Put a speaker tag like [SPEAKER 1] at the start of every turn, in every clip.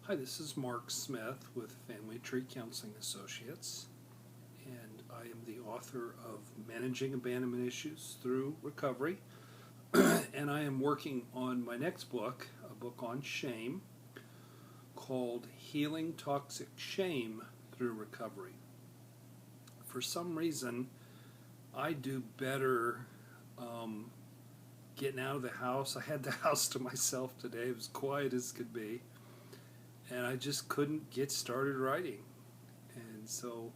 [SPEAKER 1] Hi, this is Mark Smith with Family Tree Counseling Associates, and I am the author of Managing Abandonment Issues Through Recovery, and I am working on my next book, a book on shame, called Healing Toxic Shame Through Recovery. For some reason, I do better getting out of the house. I had the house to myself today. It was quiet as could be. And I just couldn't get started writing. And so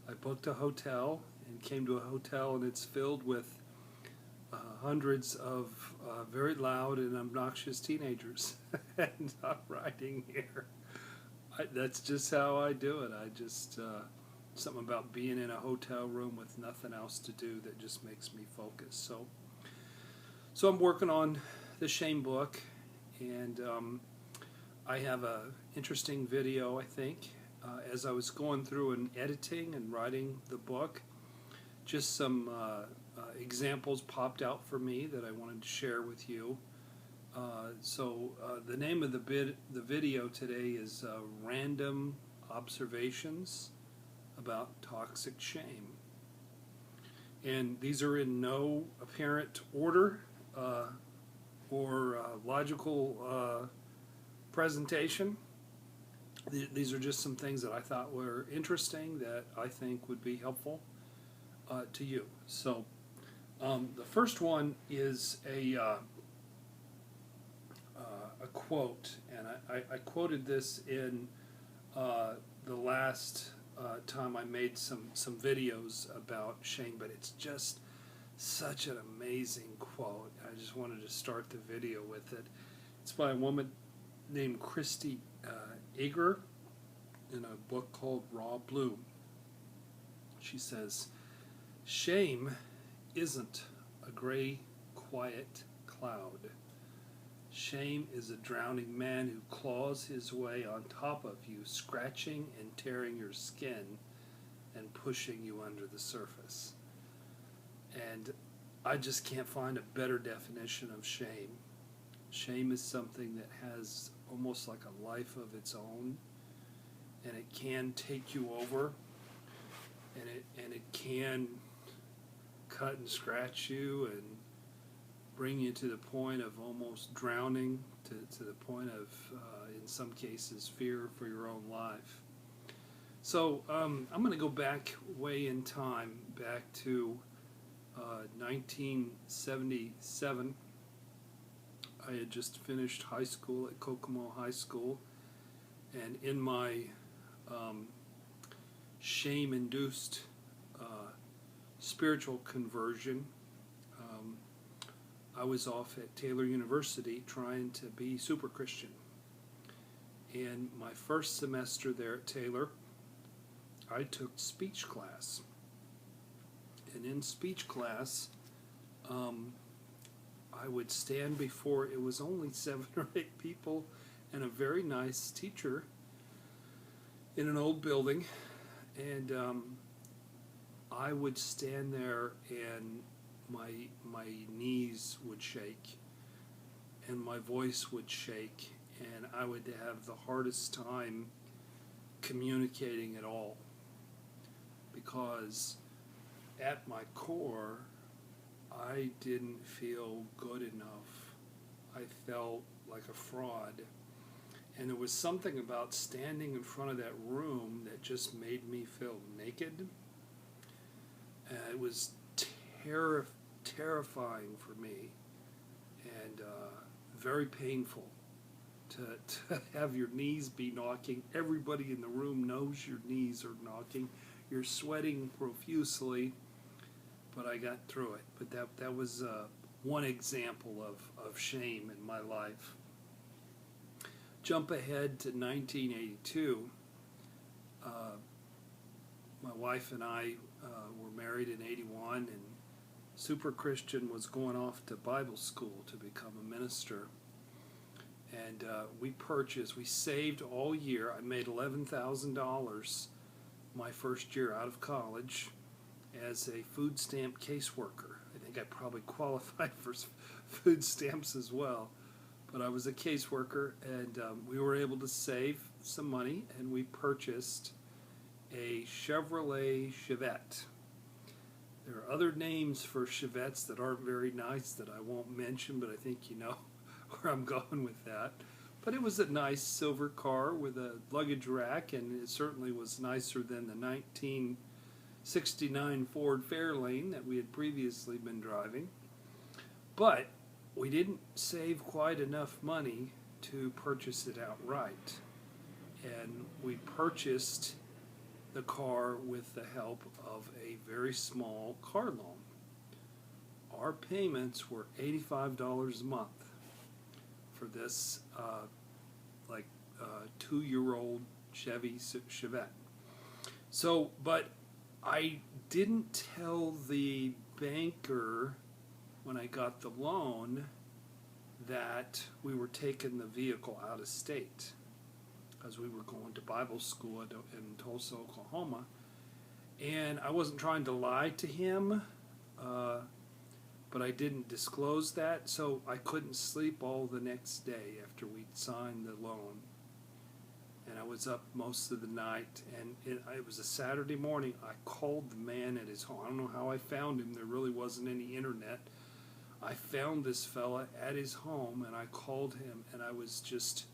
[SPEAKER 1] I booked a hotel and came to a hotel, and it's filled with hundreds of very loud and obnoxious teenagers. And I'm writing here. That's just how I do it. Something about being in a hotel room with nothing else to do that just makes me focus. So I'm working on the shame book, and I have an interesting video, I think. As I was going through and editing and writing the book, just some examples popped out for me that I wanted to share with you. So the name of the video today is Random Observations About Toxic Shame. And these are in no apparent order or logical presentation. These are just some things that I thought were interesting that I think would be helpful to you. So the first one is a quote, and I quoted this in the last time I made some videos about shame, but it's just such an amazing quote. I just wanted to start the video with it. It's by a woman named Christy Eger in a book called Raw Blue. She says, "Shame isn't a gray, quiet cloud. Shame is a drowning man who claws his way on top of you, scratching and tearing your skin and pushing you under the surface." And I just can't find a better definition of shame. Shame is something that has almost like a life of its own, and it can take you over, and it can cut and scratch you and bring you to the point of almost drowning, to the point of, in some cases, fear for your own life. So I'm going to go back way in time, back to 1977. I had just finished high school at Kokomo High School, and in my shame-induced spiritual conversion, I was off at Taylor University trying to be super Christian. And my first semester there at Taylor, I took speech class. And in speech class, I would stand before, it was only 7 or 8 people and a very nice teacher in an old building, and I would stand there, and my knees would shake and my voice would shake, and I would have the hardest time communicating at all, because at my core I didn't feel good enough. I felt like a fraud. And there was something about standing in front of that room that just made me feel naked. It was terrifying for me, and very painful to have your knees be knocking. Everybody in the room knows your knees are knocking. You're sweating profusely. But I got through it. But that was one example of shame in my life. Jump ahead to 1982. My wife and I were married in 81, and Super Christian was going off to Bible school to become a minister. And we saved all year. I made $11,000 my first year out of college as a food stamp caseworker. I think I probably qualified for food stamps as well. but I was a caseworker, and we were able to save some money, and we purchased a Chevrolet Chevette. There are other names for Chevettes that aren't very nice that I won't mention, but I think you know where I'm going with that. But it was a nice silver car with a luggage rack, and it certainly was nicer than the 1969 Ford Fairlane that we had previously been driving. But we didn't save quite enough money to purchase it outright. And we purchased the car with the help of a very small car loan. Our payments were $85 a month for this 2-year-old Chevy Chevette. So, but I didn't tell the banker when I got the loan that we were taking the vehicle out of state, because we were going to Bible school in Tulsa, Oklahoma. And I wasn't trying to lie to him, but I didn't disclose that, so I couldn't sleep all the next day after we'd signed the loan. And I was up most of the night, and it was a Saturday morning. I called the man at his home. I don't know how I found him. There really wasn't any internet. I found this fella at his home, and I called him, and I was just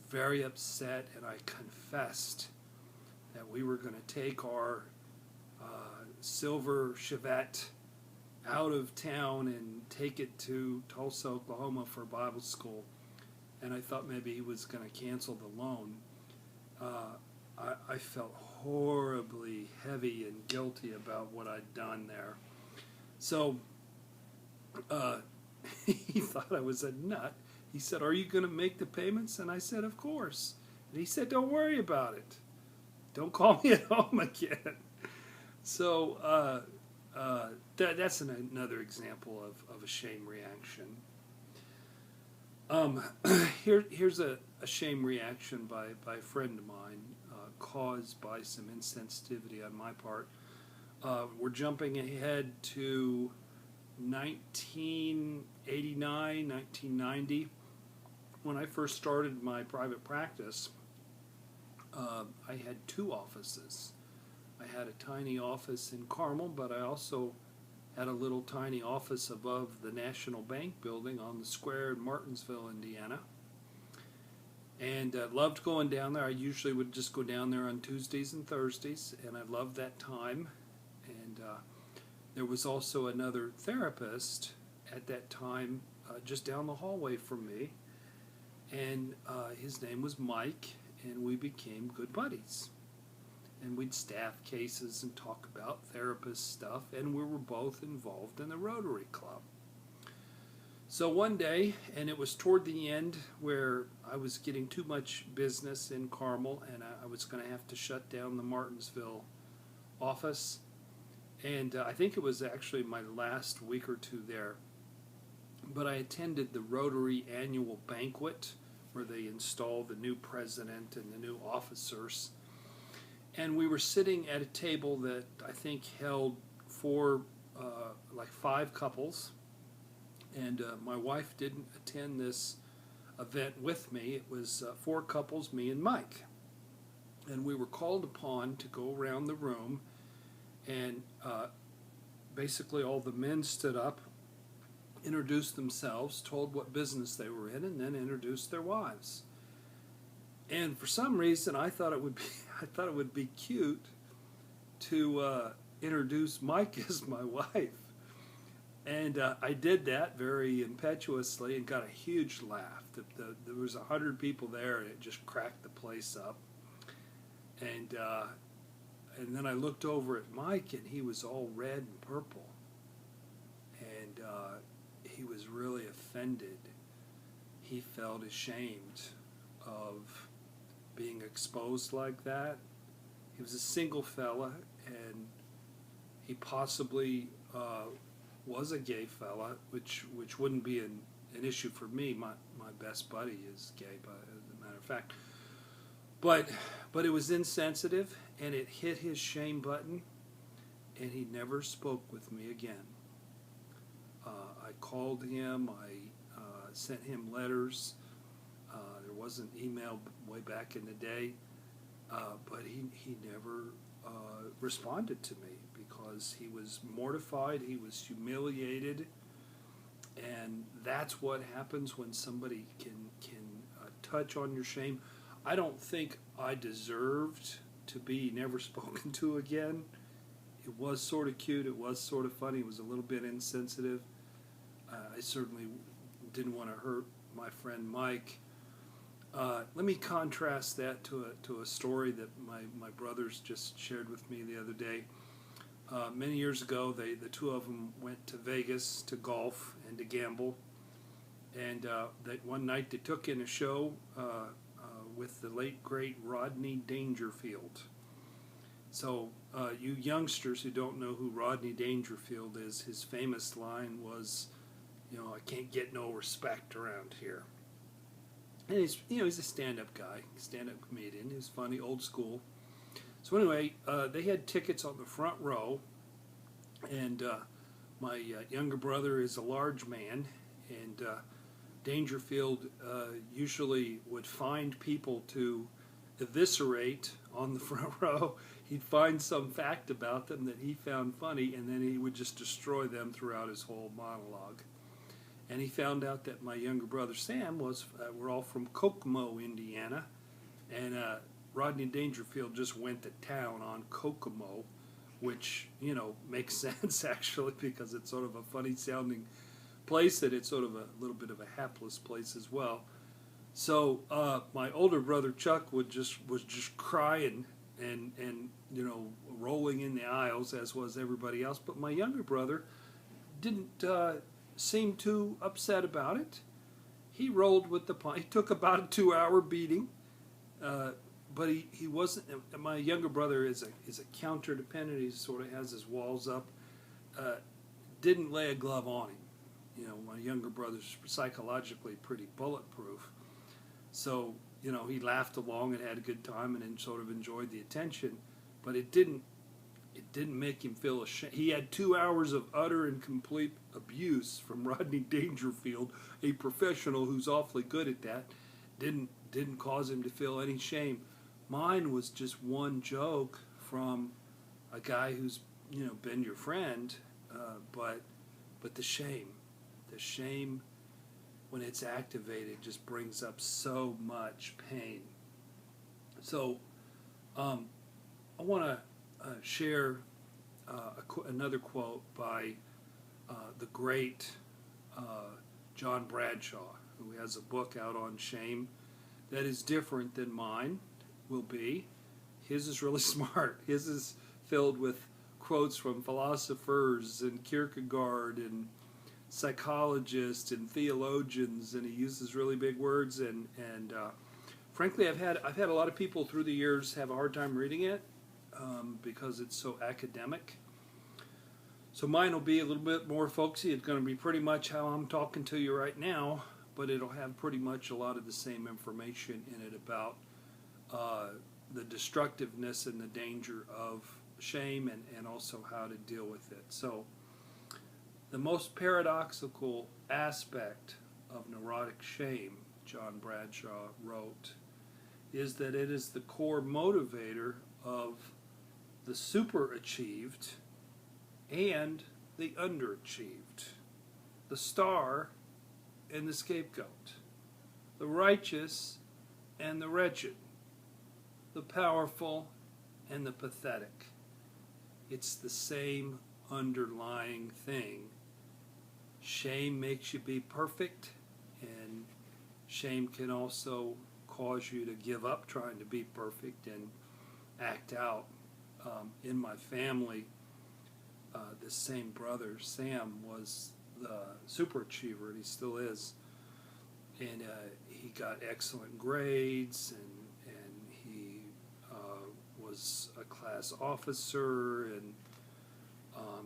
[SPEAKER 1] very upset, and I confessed that we were going to take our silver Chevette out of town and take it to Tulsa, Oklahoma for Bible school. And I thought maybe he was going to cancel the loan. I felt horribly heavy and guilty about what I'd done there. So he thought I was a nut. He said, "Are you going to make the payments?" And I said, "Of course." And he said, "Don't worry about it. Don't call me at home again." So that's another example of a shame reaction. Here's a shame reaction by a friend of mine, caused by some insensitivity on my part. We're jumping ahead to 1989, 1990. When I first started my private practice, I had 2 offices. I had a tiny office in Carmel, but I also had a little tiny office above the National Bank building on the square in Martinsville, Indiana. And I loved going down there. I usually would just go down there on Tuesdays and Thursdays, and I loved that time. And there was also another therapist at that time just down the hallway from me, and his name was Mike, and we became good buddies. And we'd staff cases and talk about therapist stuff, and we were both involved in the Rotary Club. So one day, and it was toward the end where I was getting too much business in Carmel, and I was going to have to shut down the Martinsville office. And I think it was actually my last week or 2 there. But I attended the Rotary annual banquet where they installed the new president and the new officers. And we were sitting at a table that I think held 5 couples. And my wife didn't attend this event with me. It was 4 couples, me and Mike. And we were called upon to go around the room, and basically all the men stood up, introduced themselves, told what business they were in, and then introduced their wives. And for some reason, I thought it would be cute to introduce Mike as my wife. And I did that very impetuously and got a huge laugh. There was 100 people there, and it just cracked the place up. And then I looked over at Mike, and he was all red and purple. And he was really offended. He felt ashamed of being exposed like that. He was a single fella, and he possibly was a gay fella, which wouldn't be an issue for me. My best buddy is gay, as a matter of fact. But it was insensitive, and it hit his shame button, and he never spoke with me again. I called him. I sent him letters. There wasn't email way back in the day, but he never responded to me because he was mortified, he was humiliated, and that's what happens when somebody can touch on your shame. I don't think I deserved to be never spoken to again. It was sort of cute, it was sort of funny, it was a little bit insensitive. I certainly didn't want to hurt my friend Mike. Let me contrast that to a story that my brothers just shared with me the other day. Many years ago, the two of them went to Vegas to golf and to gamble. And that one night they took in a show with the late, great Rodney Dangerfield. So you youngsters who don't know who Rodney Dangerfield is, his famous line was, I can't get no respect around here. And he's a stand-up guy, stand-up comedian. He was funny, old school. So anyway, they had tickets on the front row, and my younger brother is a large man, and Dangerfield usually would find people to eviscerate on the front row. He'd find some fact about them that he found funny, and then he would just destroy them throughout his whole monologue. And he found out that my younger brother Sam we're all from Kokomo, Indiana, and Rodney Dangerfield just went to town on Kokomo, which, makes sense actually because it's sort of a funny sounding place, that it's sort of a little bit of a hapless place as well. So my older brother Chuck was just crying and rolling in the aisles, as was everybody else. But my younger brother didn't seem too upset about it. He rolled with the punch. He took about a 2-hour beating, but he wasn't. My younger brother is a counter dependent. He sort of has his walls up. Didn't lay a glove on him. My younger brother's psychologically pretty bulletproof. So, he laughed along and had a good time and then sort of enjoyed the attention, but it didn't make him feel ashamed. He had 2 hours of utter and complete abuse from Rodney Dangerfield, a professional who's awfully good at that. Didn't cause him to feel any shame. Mine was just one joke from a guy who's been your friend, but the shame when it's activated just brings up so much pain. So I want to share another quote by the great John Bradshaw, who has a book out on shame that is different than mine will be. His is really smart. His is filled with quotes from philosophers and Kierkegaard and psychologists and theologians, and he uses really big words. And frankly, I've had a lot of people through the years have a hard time reading it because it's so academic. So mine will be a little bit more folksy. It's going to be pretty much how I'm talking to you right now, but it'll have pretty much a lot of the same information in it about the destructiveness and the danger of shame and also how to deal with it. So the most paradoxical aspect of neurotic shame, John Bradshaw wrote, is that it is the core motivator of the superachieved and the underachieved, the star and the scapegoat, the righteous and the wretched, the powerful and the pathetic. It's the same underlying thing. Shame makes you be perfect, and shame can also cause you to give up trying to be perfect and act out. In my family, this same brother, Sam, was the superachiever, and he still is. And he got excellent grades, and he was a class officer, and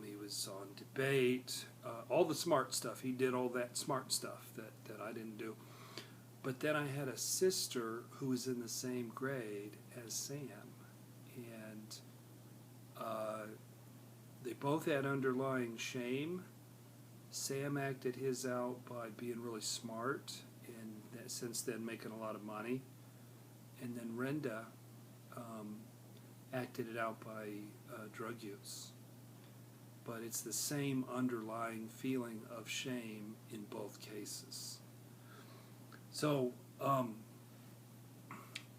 [SPEAKER 1] he was on debate, all the smart stuff. He did all that smart stuff that I didn't do. But then I had a sister who was in the same grade as Sam, and they both had underlying shame. Sam acted his out by being really smart and since then making a lot of money. And then Renda acted it out by drug use. But it's the same underlying feeling of shame in both cases. So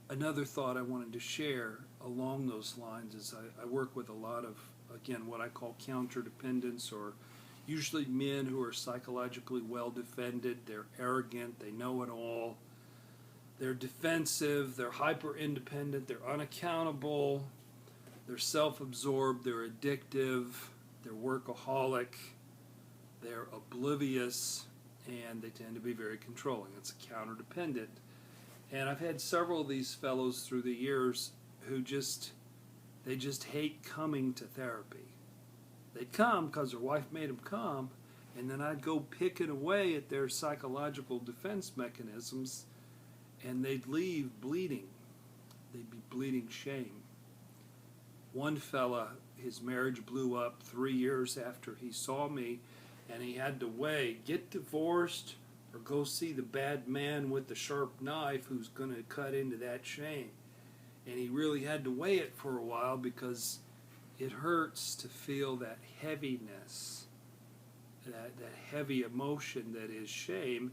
[SPEAKER 1] another thought I wanted to share along those lines is I work with a lot of, again, what I call counter-dependents, or usually men who are psychologically well-defended. They're arrogant, they know it all, they're defensive, they're hyper-independent, they're unaccountable, they're self-absorbed, they're addictive, they're workaholic, they're oblivious, and they tend to be very controlling. It's a counter-dependent. And I've had several of these fellows through the years who they just hate coming to therapy. They'd come because their wife made them come, and then I'd go picking away at their psychological defense mechanisms, and they'd leave bleeding. They'd be bleeding shame. One fella, his marriage blew up 3 years after he saw me, and he had to weigh, get divorced or go see the bad man with the sharp knife who's going to cut into that shame. And he really had to weigh it for a while because it hurts to feel that heaviness, that heavy emotion that is shame.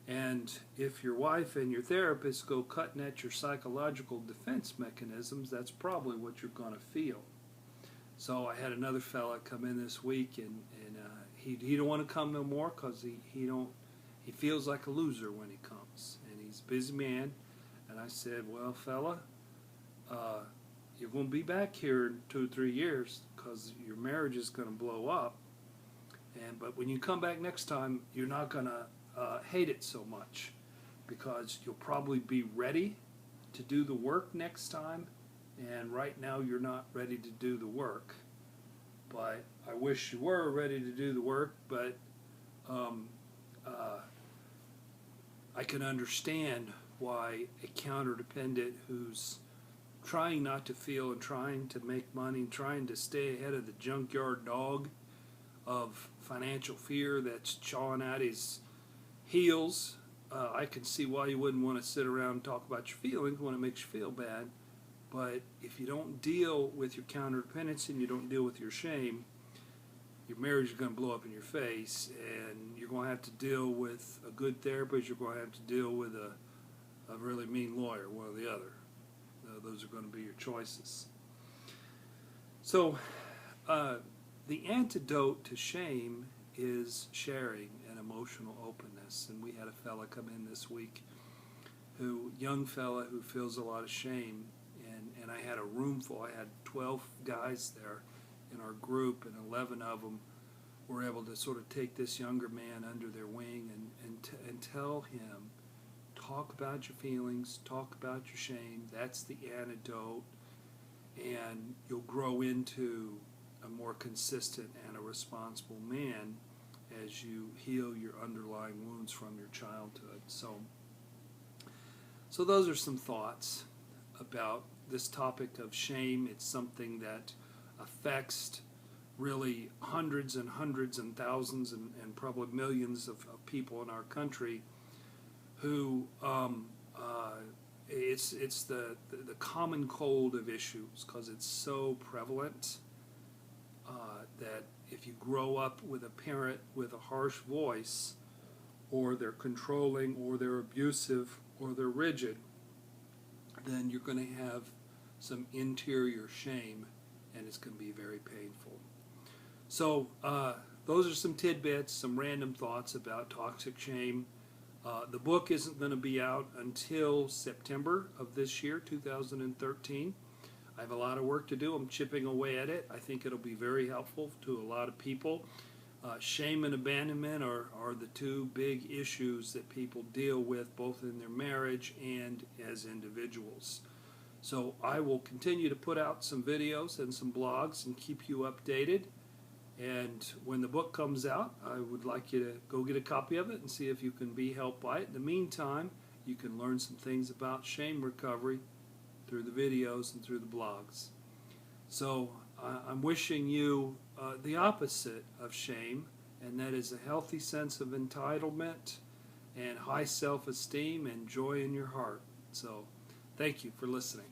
[SPEAKER 1] And if your wife and your therapist go cutting at your psychological defense mechanisms, that's probably what you're going to feel. So I had another fella come in this week, and he don't want to come no more because he feels like a loser when he comes, and he's a busy man. And I said, well, fella, you're going to be back here in 2 or 3 years because your marriage is going to blow up. But when you come back next time, you're not going to hate it so much because you'll probably be ready to do the work next time, and right now you're not ready to do the work. But I wish you were ready to do the work, but I can understand why a counter-dependent who's trying not to feel and trying to make money and trying to stay ahead of the junkyard dog of financial fear that's chawing at his heels, I can see why you wouldn't want to sit around and talk about your feelings when it makes you feel bad. But if you don't deal with your counter-dependence and you don't deal with your shame, your marriage is going to blow up in your face, and you're going to have to deal with a good therapist, you're going to have to deal with a really mean lawyer, one or the other. Those are going to be your choices. So the antidote to shame is sharing and emotional openness. And we had a fella come in this week, young fella who feels a lot of shame, and I had a room full. I had 12 guys there in our group, and 11 of them were able to sort of take this younger man under their wing and tell him, talk about your feelings, talk about your shame. That's the antidote, and you'll grow into a more consistent and a responsible man as you heal your underlying wounds from your childhood. So those are some thoughts about this topic of shame. It's something that affects really hundreds and hundreds and thousands and probably millions of people in our country who it's the common cold of issues because it's so prevalent that if you grow up with a parent with a harsh voice, or they're controlling, or they're abusive, or they're rigid, then you're going to have some interior shame, and it's going to be very painful. So those are some tidbits, some random thoughts about toxic shame. The book isn't going to be out until September of this year, 2013. I have a lot of work to do. I'm chipping away at it. I think it'll be very helpful to a lot of people. Shame and abandonment are the two big issues that people deal with both in their marriage and as individuals. So I will continue to put out some videos and some blogs and keep you updated. And when the book comes out, I would like you to go get a copy of it and see if you can be helped by it. In the meantime, you can learn some things about shame recovery through the videos and through the blogs. So I'm wishing you the opposite of shame and that is a healthy sense of entitlement and high self-esteem and joy in your heart. So thank you for listening.